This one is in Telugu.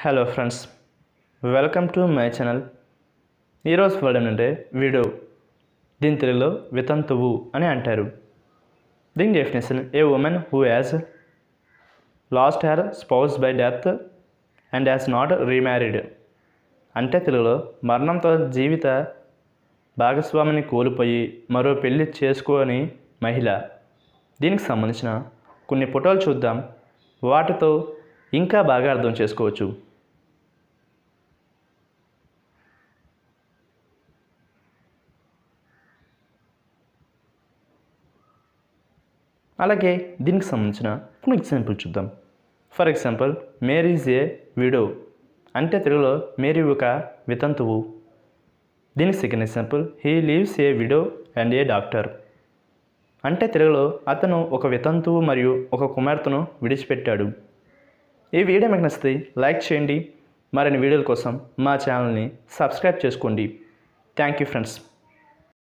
Hello friends, welcome to my channel. ఈరోజు వర్డ్ ఏంటంటే విడో. దీని తెలుగులో వితంతువు అని అంటారు. దీని definition: A women who has lost her spouse by death and has not remarried. అంటే తెలుగులో మరణంతో జీవిత భాగస్వామిని కోల్పోయి మరో పెళ్లి చేసుకోని మహిళ. దీనికి సంబంధించిన కొన్ని ఫోటోలు చూద్దాం. వాటితో ఇంకా బాగా అర్థం చేసుకోవచ్చు. అలాగే దీనికి సంబంధించిన కొన్ని ఎగ్జాంపుల్ చూద్దాం. For example, Mary is a widow. అంటే తెలుగులో మేరీ ఒక వితంతువు. దీనికి second example, he leaves a widow and a doctor. అంటే తెలుగులో అతను ఒక వితంతువు మరియు ఒక కుమార్తెను విడిచిపెట్టాడు. ఈ వీడియో మీకు నచ్చితే లైక్ చేయండి. మరిన్ని వీడియోల కోసం మా ఛానల్ని సబ్స్క్రైబ్ చేసుకోండి. Thank you friends.